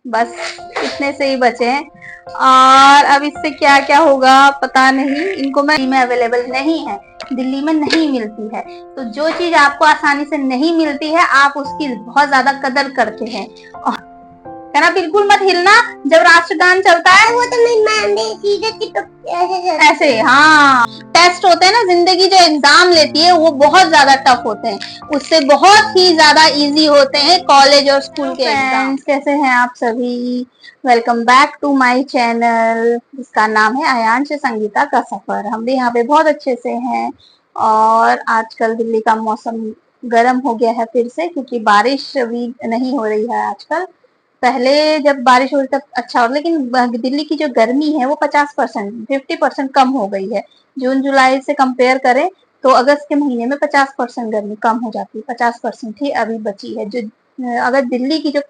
बस इतने से ही बचे हैं। और अब इससे क्या क्या होगा पता नहीं। इनको में अवेलेबल नहीं है, दिल्ली में नहीं मिलती है। तो जो चीज आपको आसानी से नहीं मिलती है आप उसकी बहुत ज्यादा कदर करते हैं। कहना बिल्कुल मत हिलना जब राष्ट्रगान चलता है। वो तो मैं सीधे ऐसे हाँ। टेस्ट होते हैं ना, जिंदगी जो एग्जाम लेती है वो बहुत ज्यादा टफ होते हैं, उससे बहुत ही ज्यादा इजी होते हैं कॉलेज और स्कूल के एग्जाम। कैसे हैं आप सभी? Welcome back to my channel जिसका नाम है आयांश संगीता का सफर। हम भी यहाँ पे बहुत अच्छे से हैं। और आजकल दिल्ली का मौसम गर्म हो गया है फिर से, क्योंकि बारिश भी नहीं हो रही है आजकल। पहले जब बारिश होती तब अच्छा हो, लेकिन दिल्ली की जो गर्मी है वो 50% 50% कम हो गई है। जून जुलाई से कंपेयर करें तो अगस्त के महीने में 50% गर्मी कम हो जाती है। 50% ही अभी बची है जो अगर दिल्ली की जो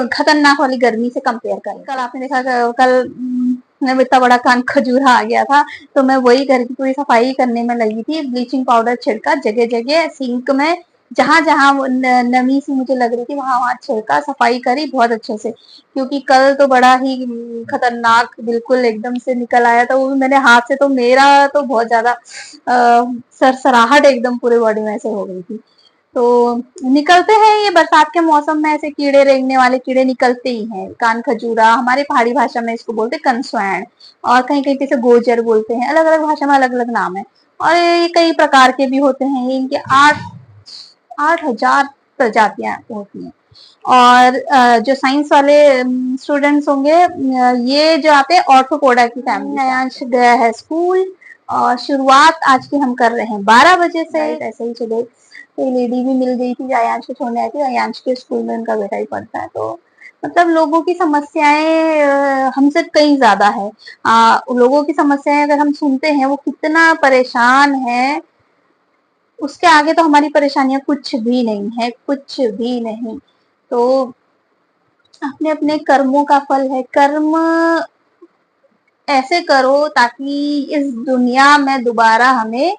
खतरनाक वाली गर्मी से कंपेयर करें। कल आपने देखा कल इतना बड़ा कान खजूरा आ गया था, तो मैं वही घर की पूरी सफाई करने में लगी थी। ब्लीचिंग पाउडर छिड़का जगह जगह, सिंक में जहां जहां नमी सी मुझे लग रही थी वहां वहां छिड़का, सफाई करी बहुत अच्छे से। क्योंकि कल तो बड़ा ही खतरनाक बिल्कुल एकदम से निकल आया था, वो भी मैंने हाथ से, तो मेरा तो बहुत ज्यादा सरसराहट एकदम पूरे बॉडी में ऐसे हो गई थी। तो निकलते हैं ये बरसात के मौसम में, ऐसे कीड़े रेंगने वाले कीड़े निकलते ही हैं। कान खजूरा हमारी पहाड़ी भाषा में इसको बोलते कंसुएण, और कहीं कहीं इसे गोजर बोलते हैं। अलग अलग भाषा में अलग अलग नाम है। और ये कई प्रकार के भी होते हैं। इनके 8,000 प्रजातियां होती हैं। और जो साइंस वाले स्टूडेंट्स होंगे, ये जो आते हैं ऑर्थोपोडा की फैमिली। आयांश गया है स्कूल, और शुरुआत आज की हम कर रहे हैं 12 बजे से। ऐसे ही चले, तो लेडी भी मिल गई थी जो अयांश को छोड़ने आई थी। अयांश के स्कूल में उनका बेटा ही पढ़ता है। तो मतलब लोगों की समस्याएं हमसे कई ज्यादा है। लोगों की समस्याएं अगर हम सुनते हैं वो कितना परेशान है, उसके आगे तो हमारी परेशानियां कुछ भी नहीं है, कुछ भी नहीं। तो अपने अपने कर्मों का फल है। कर्म ऐसे करो ताकि इस दुनिया में दोबारा हमें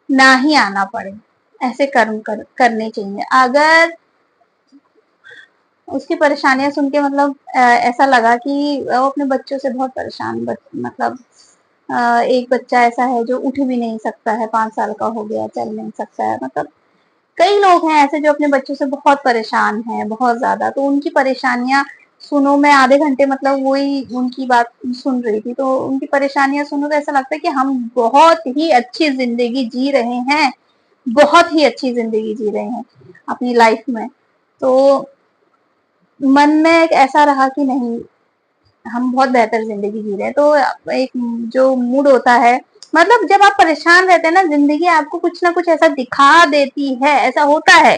ना ही आना पड़े। ऐसे कर्म करने चाहिए। अगर उसकी परेशानियां सुन के मतलब ऐसा लगा कि वो अपने बच्चों से बहुत परेशान, मतलब एक बच्चा ऐसा है जो उठ भी नहीं सकता है, 5 साल का हो गया, चल नहीं सकता है। मतलब कई लोग हैं ऐसे जो अपने बच्चों से बहुत परेशान हैं, बहुत ज्यादा। तो उनकी परेशानियां सुनो। मैं आधे घंटे मतलब वही उनकी बात सुन रही थी, तो उनकी परेशानियां सुनो तो ऐसा लगता है कि हम बहुत ही अच्छी जिंदगी जी रहे हैं, बहुत ही अच्छी जिंदगी जी रहे हैं अपनी लाइफ में। तो मन में एक ऐसा रहा कि नहीं, हम बहुत बेहतर जिंदगी जी रहे हैं। तो एक जो मूड होता है, मतलब जब आप परेशान रहते हैं ना, जिंदगी आपको कुछ ना कुछ ऐसा दिखा देती है। ऐसा होता है,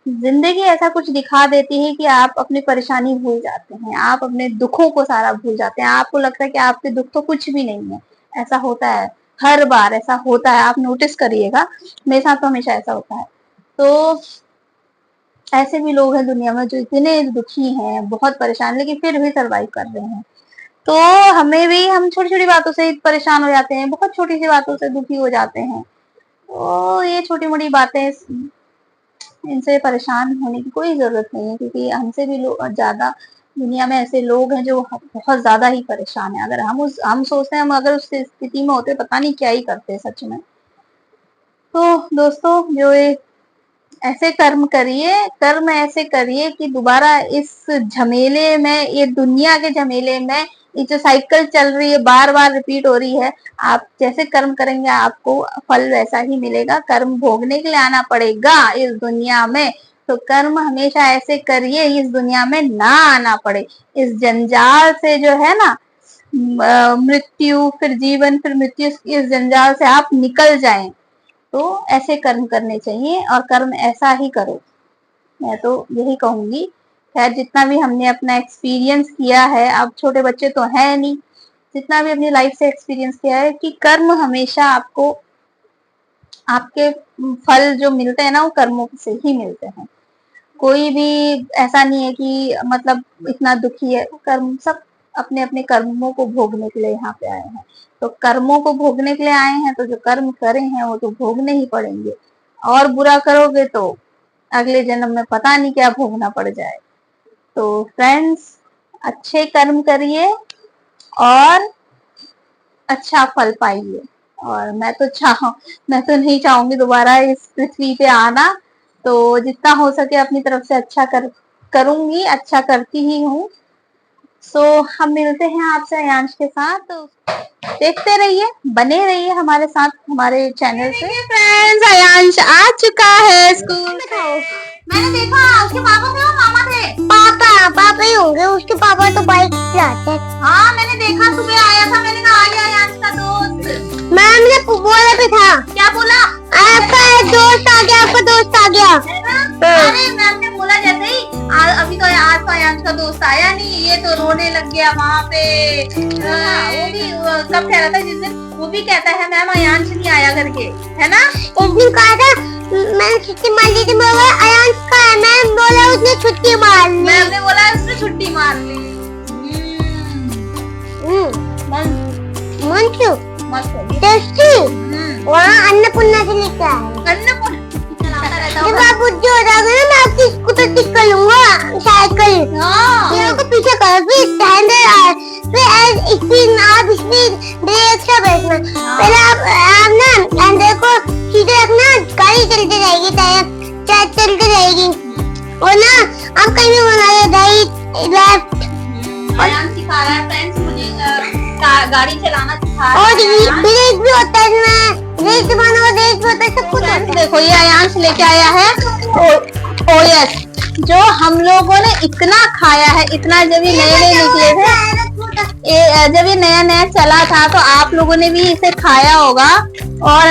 जिंदगी ऐसा कुछ दिखा देती है कि आप अपनी परेशानी भूल जाते हैं, आप अपने दुखों को सारा भूल जाते हैं। आपको लगता है कि आपके दुख तो कुछ भी नहीं है। ऐसा होता है, हर बार ऐसा होता है। आप नोटिस करिएगा, मेरे साथ तो हमेशा ऐसा होता है। तो ऐसे भी लोग हैं दुनिया में जो इतने दुखी हैं, बहुत परेशान, लेकिन फिर भी सरवाइव कर रहे हैं। तो हमें भी, हम छोटी छोटी बातों से परेशान हो जाते हैं, बहुत छोटी सी बातों से दुखी हो जाते हैं। तो ये छोटी मोटी बातें, इनसे परेशान होने की कोई जरूरत नहीं है, क्योंकि हमसे भी ज्यादा दुनिया में ऐसे लोग हैं जो बहुत ज्यादा ही परेशान है। अगर हम सोचते हैं हम अगर उस स्थिति में होते पता नहीं क्या ही करते सच में। तो दोस्तों, जो ये ऐसे कर्म करिए, कर्म ऐसे करिए कि दोबारा इस झमेले में, ये दुनिया के झमेले में, ये जो साइकिल चल रही है बार बार रिपीट हो रही है, आप जैसे कर्म करेंगे आपको फल वैसा ही मिलेगा। कर्म भोगने के लिए आना पड़ेगा इस दुनिया में, तो कर्म हमेशा ऐसे करिए इस दुनिया में ना आना पड़े। इस जंजाल से जो है ना, मृत्यु फिर जीवन फिर मृत्यु, इस जंजाल से आप निकल जाएं। तो ऐसे कर्म करने चाहिए, और कर्म ऐसा ही करो, मैं तो यही कहूंगी। खैर, जितना भी हमने अपना एक्सपीरियंस किया है, अब छोटे बच्चे तो है नहीं, जितना भी अपनी लाइफ से एक्सपीरियंस किया है कि कर्म हमेशा आपको, आपके फल जो मिलते हैं ना वो कर्मों से ही मिलते हैं। कोई भी ऐसा नहीं है कि मतलब इतना दुखी है। कर्म सब अपने अपने कर्मों को भोगने के लिए यहाँ पे आए हैं। तो कर्मों को भोगने के लिए आए हैं, तो जो कर्म करे हैं वो तो भोगने ही पड़ेंगे। और बुरा करोगे तो अगले जन्म में पता नहीं क्या भोगना पड़ जाए। तो फ्रेंड्स, अच्छे कर्म करिए और अच्छा फल पाइए। और मैं तो नहीं चाहूंगी दोबारा इस पृथ्वी पे आना, तो जितना हो सके अपनी तरफ से अच्छा करूंगी, अच्छा करती ही हूँ। सो हम मिलते हैं आपसे अयांश के साथ, तो देखते रहिए, बने रहिए हमारे साथ हमारे चैनल से। फ्रेंड्स, अयांश आ चुका है स्कूल से। मैंने देखा उसके पापा थे, वो मामा थे। पापा ही होंगे, उसके पापा तो बाइक चलाते हैं। हाँ, मैंने देखा सुबह आया था, मैंने कहा आ गया अयांश का दोस्त। मैम ने बोला भी था। क्या बोला? आपका दोस्त आ गया, आपका दोस्त आ गया। अरे मैम ने बोला जैसे ही अभी तो आज तो अयांश का दोस्त आया नहीं, ये तो रोने लग गया वहाँ पे। वो भी कब कह रहा था जिस दिन, वो भी कहता है मैम अयांश नहीं आया करके, है ना? एक दिन कहा था मैंने छुट्टी मार ली थी, मैं बोला अयांश का है, मैम बोला उसने छुट्टी मार ली। मैम ने बोला उसने छुट्टी मार ली। मन क्यों? मस्त टेस्टी। वहाँ अन्नपूर्णा से लेके आए। जब आप बुद्धि हो जाओगे ना, मैं आपकी स्कूटर ठीक कर लूंगा, साइकिल। मेरे को पीछे कर, फिर स्टैंडर्ड, फिर स्पीड, आप स्पीड ब्रेक से बैठना। पहले आप ना अंदर को सीधे रखना, गाड़ी चलती रहेगी, टायर चलती रहेगी। और ना आप कहीं भी बनाए राइट लेफ्ट। अयांश सिखा रहा है फ्रेंड्स मुझे गाड़ी चलाना सिखा रहा और है। ब्रेक भी होता है इसमें, रेस बनाओ, रेस भी होता है, सब कुछ होता है। देखो ये अयांश लेके आया है ओएस, जो हम लोगों ने इतना खाया है, इतना जब ये नए नए निकले थे, जब ये नया नया चला था तो आप लोगों ने भी इसे खाया होगा। और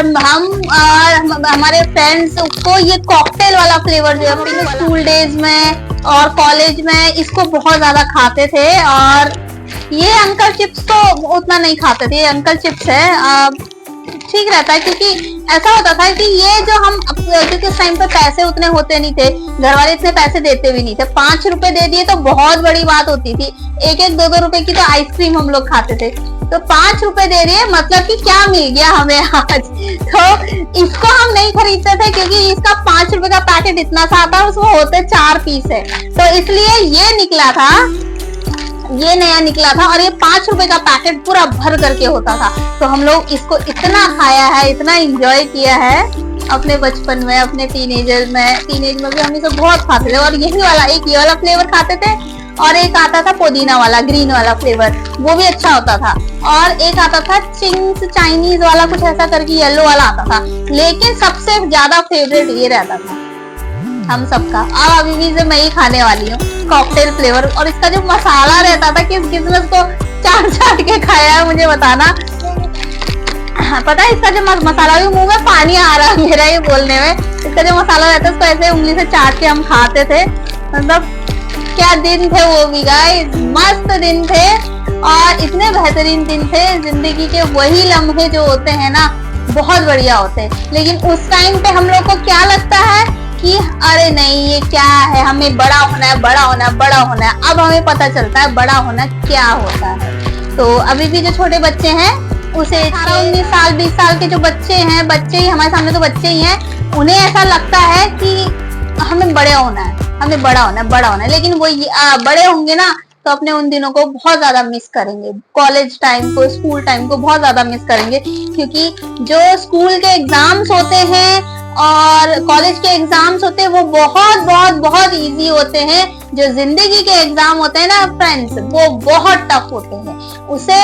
हमारे फ्रेंड्स को ये कॉकटेल वाला फ्लेवर जो है स्कूल डेज में और कॉलेज में इसको बहुत ज्यादा खाते थे। और ये अंकल चिप्स तो उतना नहीं खाते थे, ये अंकल चिप्स है, ठीक रहता है। क्योंकि ऐसा होता था कि ये जो हम, क्योंकि उस टाइम पे पैसे उतने होते नहीं थे, घर वाले इतने पैसे देते भी नहीं थे। 5 रुपए दे दिए तो बहुत बड़ी बात होती थी। 1-1, 2-2 रुपए की तो आइसक्रीम हम लोग खाते थे, तो 5 रुपए दे दिए मतलब कि क्या मिल गया हमें आज। तो इसको हम नहीं खरीदते थे क्योंकि इसका 5 रुपए का पैकेट इतना सा आता, उसमें होते 4 पीस है, तो इसलिए ये निकला था, ये नया निकला था। और ये 5 रुपए का पैकेट पूरा भर करके होता था, तो हम लोग इसको इतना खाया है, इतना एंजॉय किया है अपने बचपन में, अपने टीनेज में भी हम इसे बहुत खाते थे। और यही वाला, एक ये वाला फ्लेवर खाते थे, और एक आता था पुदीना वाला, ग्रीन वाला फ्लेवर, वो भी अच्छा होता था। और एक आता था चिंग्स चाइनीज वाला, कुछ ऐसा करके येलो वाला आता था। लेकिन सबसे ज्यादा फेवरेट ये रहता था हम सबका। अब अभी भी से मैं ही खाने वाली हूँ कॉकटेल फ्लेवर। और इसका जो मसाला रहता था, किस किसने उसको चाट के खाया है मुझे बताना। पता है इसका जो मसाला, भी मुंह में पानी आ रहा है मेरा ये बोलने में। इसका जो मसाला रहता है उसको ऐसे उंगली से चाट के हम खाते थे। मतलब क्या दिन थे वो भी गाइस, मस्त दिन थे और इतने बेहतरीन दिन थे। जिंदगी के वही लम्हे जो होते हैं ना, बहुत बढ़िया होते हैं। लेकिन उस टाइम पे हम लोग को क्या लगता है कि अरे नहीं ये क्या है, हमें बड़ा होना है, बड़ा होना है, बड़ा होना है। अब हमें पता चलता है बड़ा होना क्या होता है। तो अभी भी जो छोटे बच्चे हैं, उसे 18-19 साल 20 साल के जो बच्चे हैं, बच्चे ही हमारे सामने तो बच्चे ही हैं, उन्हें ऐसा लगता है कि हमें बड़े होना है, हमें बड़ा होना है, बड़ा होना है। लेकिन वो बड़े होंगे ना तो अपने उन दिनों को बहुत ज्यादा मिस करेंगे, कॉलेज टाइम को, स्कूल टाइम को बहुत ज्यादा मिस करेंगे। क्योंकि जो स्कूल के एग्जाम्स होते हैं और कॉलेज के एग्जाम्स होते हैं वो बहुत बहुत बहुत इजी होते हैं। जो जिंदगी के एग्जाम होते हैं ना फ्रेंड्स, वो बहुत टफ होते हैं। उसे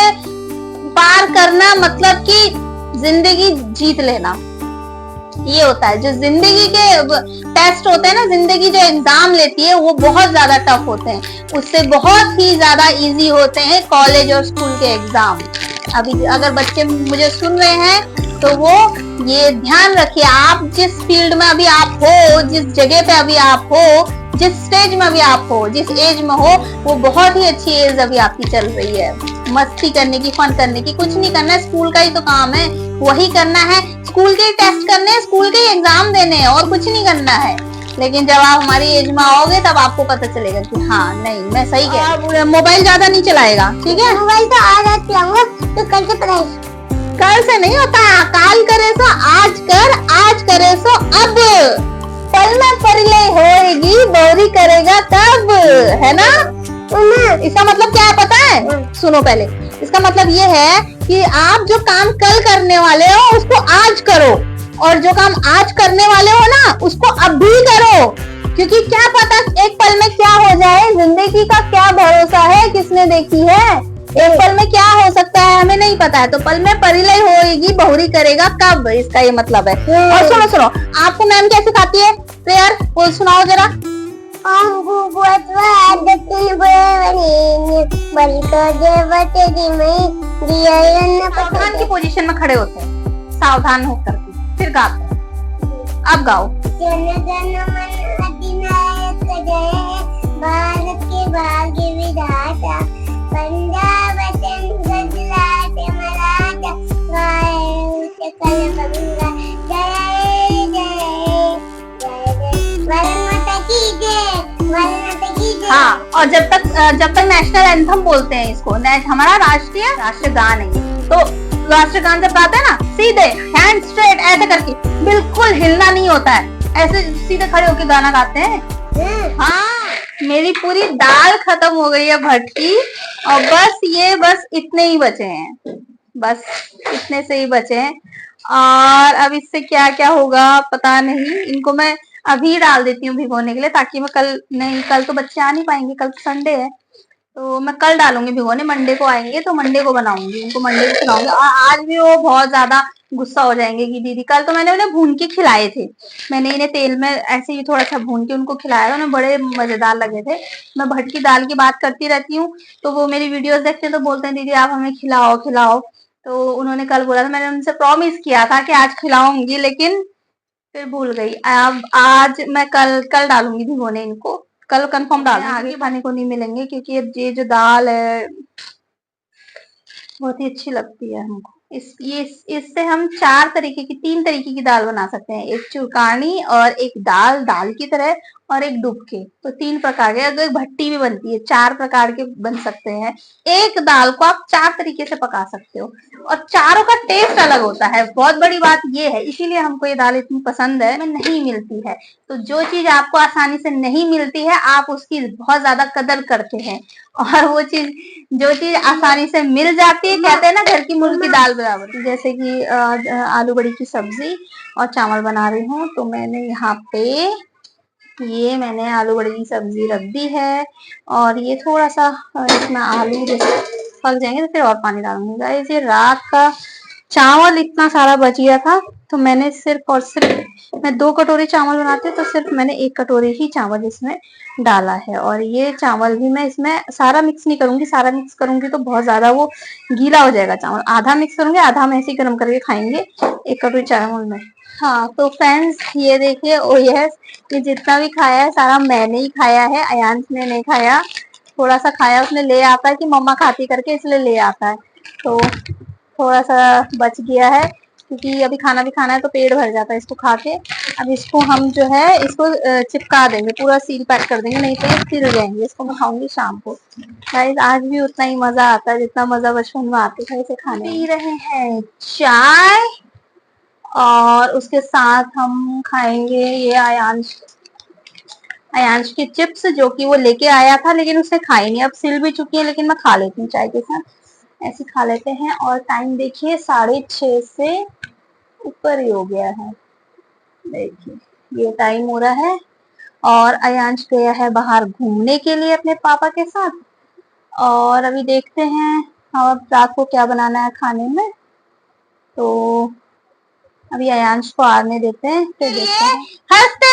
पार करना मतलब कि जिंदगी जीत लेना, ये होता है। जो जिंदगी के टेस्ट होते हैं ना, जिंदगी जो एग्जाम लेती है वो बहुत ज्यादा टफ होते हैं, उससे बहुत ही ज्यादा इजी होते हैं कॉलेज और स्कूल के एग्जाम। अभी अगर बच्चे मुझे सुन रहे हैं तो वो ये ध्यान रखिए, आप जिस फील्ड में अभी आप हो, जिस जगह पे अभी आप हो, जिस स्टेज में अभी आप हो, जिस एज में हो, वो बहुत ही अच्छी एज अभी आपकी चल रही है। मस्ती करने की, फन करने की, कुछ नहीं करना है, स्कूल का ही तो काम है, वही करना है। स्कूल के टेस्ट करने हैं, स्कूल के एग्जाम देने हैं, और कुछ नहीं करना है। लेकिन जब आप हमारी एज में आओगे तब आपको पता चलेगा कि हाँ नहीं मैं सही कह। मोबाइल ज्यादा नहीं चलाएगा, ठीक है? मोबाइल तो आज चलाऊंगा, तो कल से पढ़ाई, कल से नहीं होता, काल करे सो आज कर, आज करे सो अब। पल में परले होएगी, बोरी करेगा तब, है ना? इसका मतलब क्या है पता है? सुनो पहले, इसका मतलब ये है कि आप जो काम कल करने वाले हो उसको आज करो, और जो काम आज करने वाले हो ना उसको अभी करो, क्योंकि क्या पता एक पल में क्या हो जाए। जिंदगी का क्या भरोसा है, किसने देखी है? एक पल में क्या हो सकता है हमें नहीं पता है। तो पल में परिलय होएगी, बहुरी करेगा कब, इसका ये मतलब है। और सुनो सुनो, आपको मैम क्या सिखाती है प्रेयर, वो सुनाओ जरा। सावधान की पोजीशन में खड़े होते हैं, सावधान होकर के फिर गाते हैं। अब गाओ। जन जन मन अधिनायक जय, भारत के भाग्य विधाता, पंजाब वचन गजलात मराठा, गाए कल बंगा, जय जय जय। हाँ, और जब तक नेशनल एंथम बोलते हैं इसको, हमारा राष्ट्रीय राष्ट्रगान है, तो राष्ट्रगान जब गाते हैं ना, सीधे हैंड स्ट्रेट ऐसे करके, बिल्कुल हिलना नहीं होता है, ऐसे सीधे खड़े होके गाना गाते हैं। हाँ, मेरी पूरी दाल खत्म हो गई है भटकी, और बस इतने ही बचे हैं, बस इतने से ही बचे हैं। और अब इससे क्या क्या होगा पता नहीं। इनको मैं अभी डाल देती हूँ भिगोने के लिए, ताकि मैं कल तो बच्चे आ नहीं पाएंगे, कल तो संडे है, तो मैं कल डालूंगी भिगोने, मंडे को आएंगे तो मंडे को बनाऊंगी, उनको मंडे को खिलाऊंगी। और आज भी वो बहुत ज्यादा गुस्सा हो जाएंगे कि दीदी, कल तो मैंने उन्हें भून के खिलाए थे, मैंने इन्हें तेल में ऐसे ही थोड़ा सा भून के उनको खिलाया था, उन्हें बड़े मजेदार लगे थे। मैं भटकी दाल की बात करती रहती हूँ, तो वो मेरी वीडियोस देखते हैं तो बोलते हैं दीदी आप हमें खिलाओ खिलाओ। तो उन्होंने कल बोला था, मैंने उनसे प्रॉमिस किया था कि आज खिलाऊंगी, लेकिन फिर भूल गई। अब आज मैं कल डालूंगी भिगोने इनको, कल कंफर्म डालूंगी। आगे खाने को नहीं मिलेंगे, क्योंकि ये जो दाल है बहुत ही अच्छी लगती है हमको। इससे हम तीन तरीके की दाल बना सकते हैं, एक चुरकानी और एक दाल की तरह, और एक डुबके। तो 3 प्रकार के, अगर भट्टी भी बनती है 4 प्रकार के बन सकते हैं। एक दाल को आप 4 तरीके से पका सकते हो, और चारों का टेस्ट अलग होता है। बहुत बड़ी बात ये है, इसीलिए हमको ये दाल इतनी पसंद है। में नहीं मिलती है, तो जो चीज आपको आसानी से नहीं मिलती है आप उसकी बहुत ज्यादा कदर करते हैं, और वो चीज जो चीज आसानी से मिल जाती है, कहते हैं ना घर की मुर्गी दाल बराबर। जैसे कि आलू बड़ी की सब्जी और चावल बना रही हूँ, तो मैंने यहाँ पे मैंने आलू बड़ी की सब्जी रख दी है, और ये थोड़ा सा इसमें आलू जैसे पक जाएंगे तो फिर और पानी डालूंगी। गाइस, ये रात का चावल इतना सारा बच गया था, तो मैंने सिर्फ और सिर्फ, मैं 2 कटोरी चावल बनाती हूँ तो सिर्फ मैंने 1 कटोरी ही चावल इसमें डाला है। और ये चावल भी मैं इसमें सारा मिक्स नहीं करूंगी, सारा मिक्स करूंगी तो बहुत ज्यादा वो गीला हो जाएगा चावल। आधा मिक्स करूंगी, आधा हम ऐसे ही गर्म करके खाएंगे 1 कटोरी चावल में। हाँ तो फ्रेंड्स, ये देखिए, ओ यस, ये जितना भी खाया है सारा मैंने ही खाया है, अयांश ने नहीं खाया। थोड़ा सा खाया, उसने ले आता है कि मम्मा खाती करके, इसलिए ले आता है, तो थोड़ा सा बच गया है, क्योंकि अभी खाना भी खाना है तो पेट भर जाता है इसको खा के। अब इसको हम जो है इसको चिपका देंगे, पूरा सील पैक कर देंगे, नहीं तो ये सिल जाएंगे। इसको मैं खाऊंगी शाम को। गाइस, आज भी उतना ही मजा आता है जितना मजा बचपन में आते था इसे खाने। पी रहे हैं चाय, और उसके साथ हम खाएंगे ये अयांश की चिप्स, जो कि वो लेके आया था लेकिन उसने खाई नहीं, अब सिल भी चुकी है, लेकिन मैं खा लेती हूँ चाय के साथ, ऐसे खा लेते हैं। और टाइम देखिए 6:30 से ऊपर ही हो गया है, देखिए ये टाइम हो रहा है। और अयांश गया है बाहर घूमने के लिए अपने पापा के साथ, और अभी देखते हैं अब रात को क्या बनाना है खाने में। तो अभी अयांश को आने देते हैं, फिर देखते हैं। हंसते